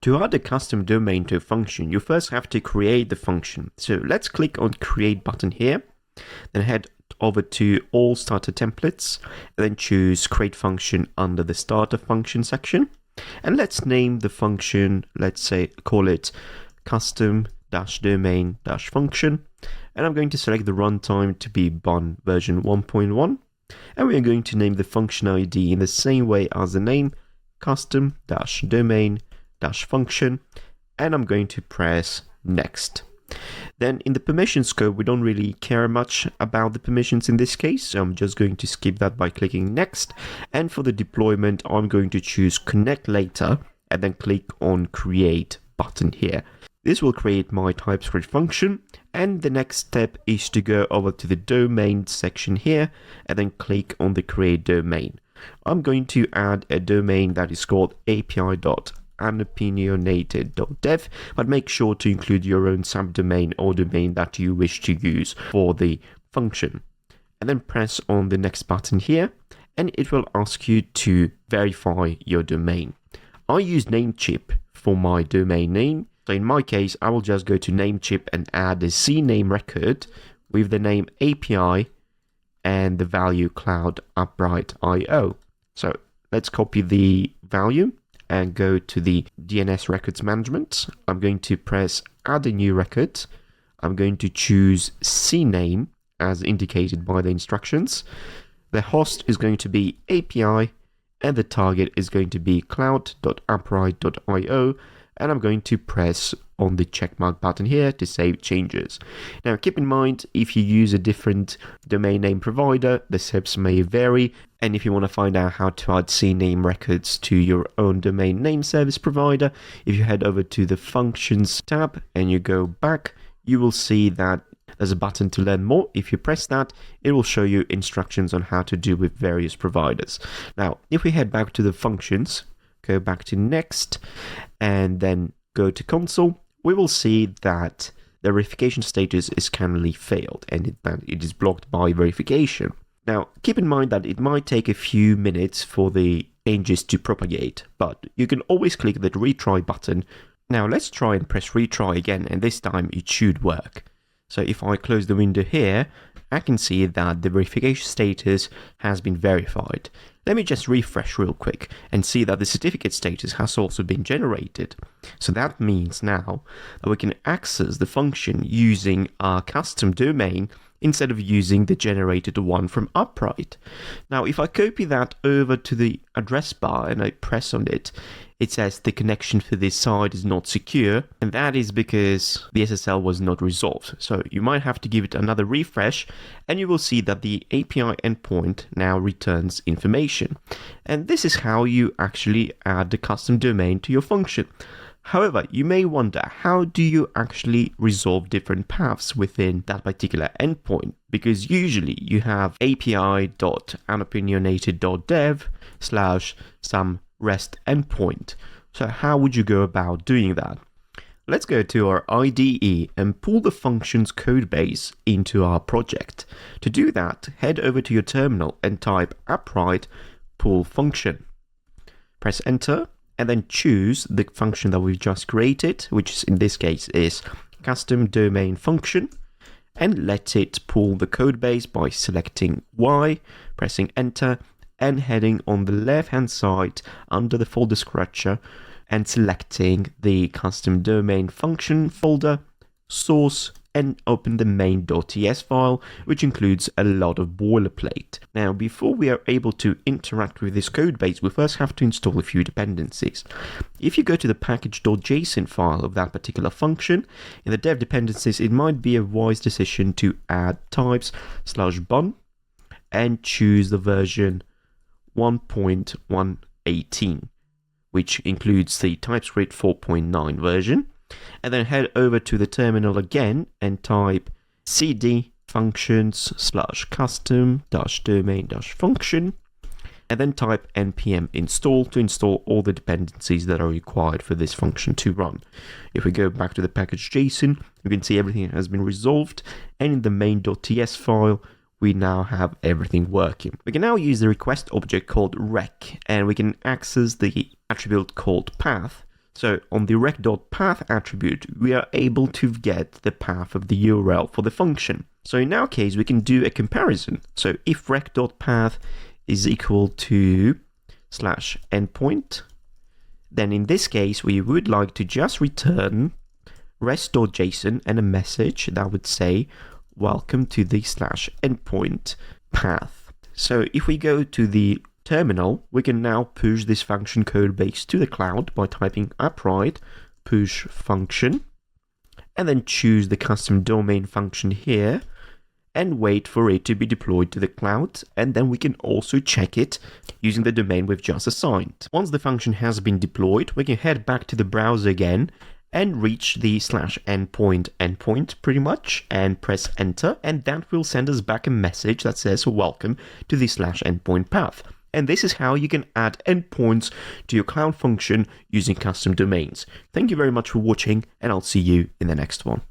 To add a custom domain to a function, you first have to create the function. So let's click on Create button here, then head over to All Starter Templates, and then choose Create Function under the Starter Function section. And let's name the function, let's say, call it custom-domain-function. And I'm going to select the runtime to be BON version 1.1. And we're going to name the function ID in the same way as the name, custom-domain-function. And I'm going to press Next. Then in the permission scope, we don't really care much about the permissions in this case, so I'm just going to skip that by clicking Next. And for the deployment, I'm going to choose Connect Later and then click on Create button here. This will create my TypeScript function, and the next step is to go over to the domain section here and then click on the Create Domain. I'm going to add a domain that is called api.unopinionated.dev, but make sure to include your own subdomain or domain that you wish to use for the function. And then press on the next button here, and it will ask you to verify your domain. I use Namecheap for my domain name. So in my case, I will just go to Namecheap and add a CNAME record with the name API and the value cloud Appwrite IO. So let's copy the value and go to the DNS records management. I'm going to press add a new record. I'm going to choose CNAME as indicated by the instructions. The host is going to be API and the target is going to be cloud.appwrite.io, and I'm going to press on the checkmark button here to save changes. Now keep in mind, if you use a different domain name provider, the steps may vary, and if you want to find out how to add CNAME records to your own domain name service provider, if you head over to the Functions tab and you go back, you will see that there's a button to learn more. If you press that, it will show you instructions on how to do with various providers. Now, if we head back to the functions, go back to Next, and then go to console, we will see that the verification status is currently failed and it is blocked by verification. Now, keep in mind that it might take a few minutes for the changes to propagate, but you can always click the retry button. Now, let's try and press retry again, and this time it should work. So if I close the window here, I can see that the verification status has been verified. Let me just refresh real quick and see that the certificate status has also been generated. So that means now that we can access the function using our custom domain instead of using the generated one from Appwrite. Now, if I copy that over to the address bar and I press on it, it says the connection for this site is not secure, and that is because the SSL was not resolved. So you might have to give it another refresh, and you will see that the API endpoint now returns information. And this is how you actually add the custom domain to your function. However, you may wonder, how do you actually resolve different paths within that particular endpoint? Because usually you have api.unopinionated.dev/some REST endpoint. So how would you go about doing that? Let's go to our IDE and pull the function's codebase into our project. To do that, head over to your terminal and type Appwrite pull function. Press enter and then choose the function that we've just created, which in this case is custom domain function, and let it pull the codebase by selecting Y, pressing enter, and heading on the left-hand side under the folder scratcher and selecting the custom domain function folder, source, and open the main.ts file, which includes a lot of boilerplate. Now, before we are able to interact with this codebase, we first have to install a few dependencies. If you go to the package.json file of that particular function, in the dev dependencies, it might be a wise decision to add types/bun and choose the version 1.118, which includes the TypeScript 4.9 version, and then head over to the terminal again and type cd functions/custom-domain-function, and then type npm install to install all the dependencies that are required for this function to run. If we go back to the package.json, you can see everything has been resolved, and in the main.ts file, we now have everything working. We can now use the request object called rec, and we can access the attribute called path. So on the rec.path attribute, we are able to get the path of the URL for the function. So in our case, we can do a comparison. So if rec.path is equal to /endpoint, then in this case, we would like to just return rest.json and a message that would say, welcome to the /endpoint path. So if we go to the terminal, we can now push this function code base to the cloud by typing appwrite push function, and then choose the custom domain function here and wait for it to be deployed to the cloud, and then we can also check it using the domain we've just assigned. Once the function has been deployed, we can head back to the browser again and reach the /endpoint endpoint pretty much and press enter, and that will send us back a message that says welcome to the /endpoint path. And this is how you can add endpoints to your cloud function using custom domains. Thank you very much for watching, and I'll see you in the next one.